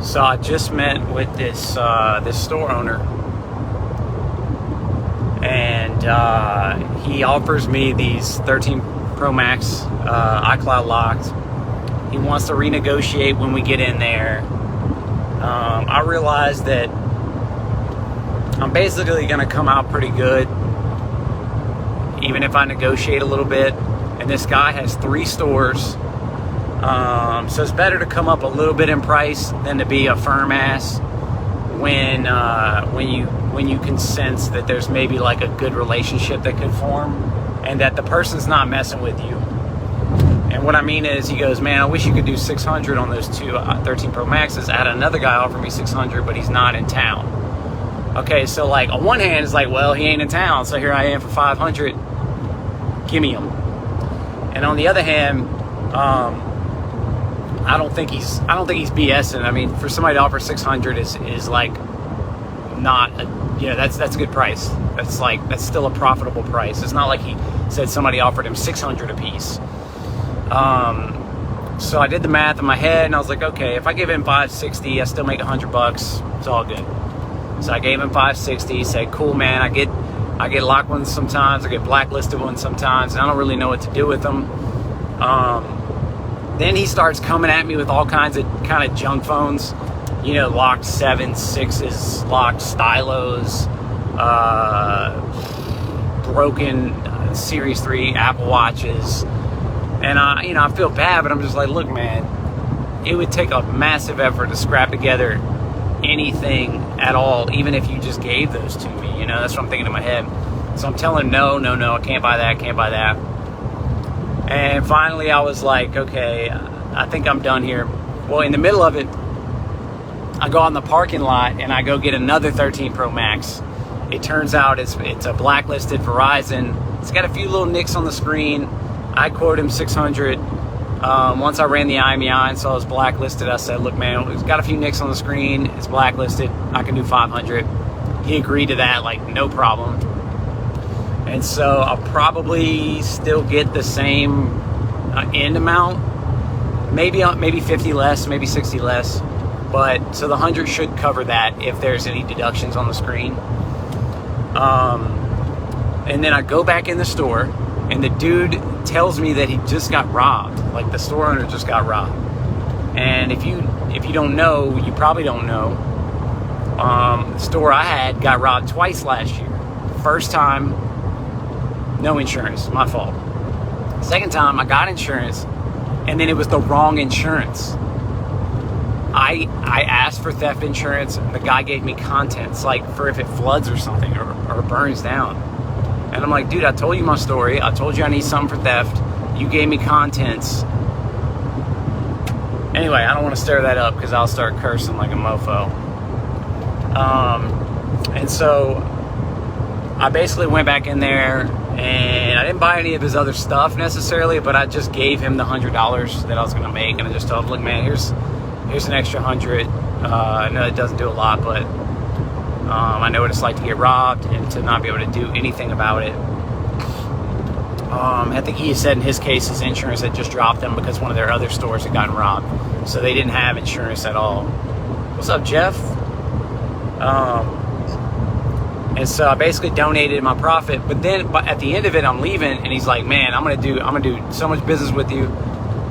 So I just met with this store owner, and he offers me these 13 Pro Max iCloud locked. He wants to renegotiate when we get in there. I realized that I'm basically going to come out pretty good, even if I negotiate a little bit. And this guy has 3 stores. So it's better to come up a little bit in price than to be a firm ass when you can sense that there's maybe like a good relationship that could form and that the person's not messing with you. And what I mean is, he goes, man, I wish you could do 600 on those 2 13 Pro Maxes. I had another guy offer me 600, but he's not in town. Okay, so like on one hand, it's like, well, he ain't in town, so here I am for 500. Give me him. And on the other hand, I don't think he's BSing. I mean, for somebody to offer 600 is like not that's a good price. That's still a profitable price. It's not like he said somebody offered him 600 a piece. So I did the math in my head, and I was like, okay, if I give him 560, I still make $100. It's all good. So I gave him 560. Said, cool, man. I get locked ones sometimes. I get blacklisted ones sometimes, and I don't really know what to do with them. Then he starts coming at me with all kinds of kind of junk phones, locked 7s, 6s, locked stylos, broken Series 3 Apple Watches. And I feel bad, but I'm just like, look, man, it would take a massive effort to scrap together anything at all, even if you just gave those to me. That's what I'm thinking in my head. So I'm telling him, no, I can't buy that. And finally I was like, okay, I think I'm done here. Well, in the middle of it, I go out in the parking lot and I go get another 13 Pro Max. It turns out it's a blacklisted Verizon. It's got a few little nicks on the screen. I quote him 600. Once I ran the IMEI and saw it was blacklisted, I said, look, man, it's got a few nicks on the screen. It's blacklisted. I can do 500. He agreed to that, like, no problem. And so I'll probably still get the same end amount. Maybe 50 less, maybe 60 less. But so the 100 should cover that if there's any deductions on the screen. And then I go back in the store, and the dude tells me that he just got robbed. Like, the store owner just got robbed. And if you don't know, you probably don't know, the store I had got robbed twice last year. First time, no insurance, my fault. Second time, I got insurance, and then it was the wrong insurance. I asked for theft insurance, and the guy gave me contents, like for if it floods or something, or burns down. And I'm like, dude, I told you my story. I told you I need something for theft. You gave me contents. Anyway, I don't want to stir that up because I'll start cursing like a mofo. And so I basically went back in there, and I didn't buy any of his other stuff necessarily, but I just gave him the $100 that I was going to make. And I just told him, look, man, here's an extra 100. I know it doesn't do a lot, but I know what it's like to get robbed and to not be able to do anything about it. I think he said in his case his insurance had just dropped them because one of their other stores had gotten robbed. So they didn't have insurance at all. What's up, Jeff? And so I basically donated my profit. But then at the end of it, I'm leaving, and he's like, man, I'm gonna do so much business with you.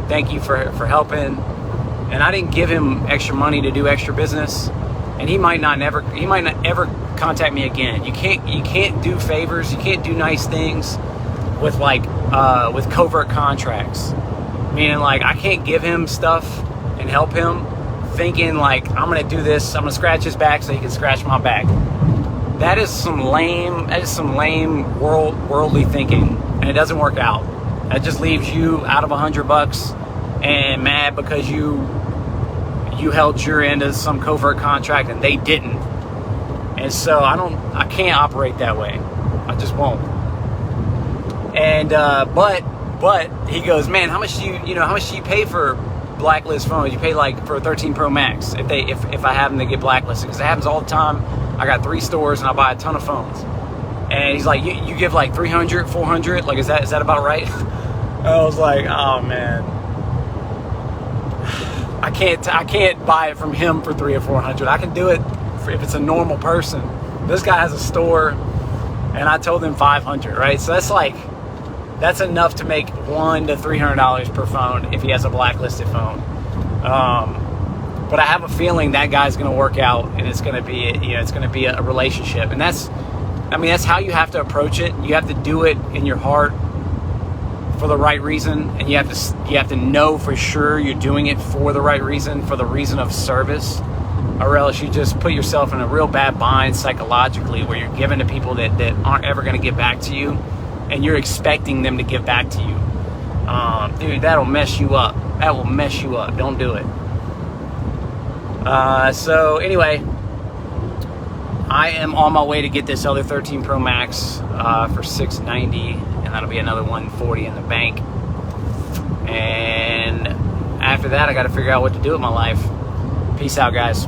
Thank you for helping. And I didn't give him extra money to do extra business. And he might not ever contact me again. You can't do favors. You can't do nice things with with covert contracts. Meaning, like, I can't give him stuff and help him thinking like, I'm gonna do this, I'm gonna scratch his back so he can scratch my back. That is some lame worldly thinking, and it doesn't work out. That just leaves you out of $100 and mad because you held your end of some covert contract and they didn't. And so I can't operate that way. I just won't. And but he goes, man, how much do you pay for blacklist phones? You pay like for a 13 Pro Max if I have them to get blacklisted, because it happens all the time. I got 3 stores and I buy a ton of phones. And he's like, you give like 300, 400, like is that about right? I was like, oh man, I can't buy it from him for 300 or 400. I can do it if it's a normal person. This guy has a store, and I told him 500, right? So that's enough to make $100 to $300 per phone if he has a blacklisted phone. But I have a feeling that guy's going to work out, and it's going to be, it's going to be a relationship. And that's how you have to approach it. You have to do it in your heart for the right reason, and you have to know for sure you're doing it for the right reason, for the reason of service, or else you just put yourself in a real bad bind psychologically, where you're giving to people that aren't ever going to get back to you, and you're expecting them to give back to you. Dude, that'll mess you up. That will mess you up. Don't do it. So anyway, I am on my way to get this other 13 Pro Max for $690, and that'll be another $140 in the bank. And after that, I got to figure out what to do with my life. Peace out, guys.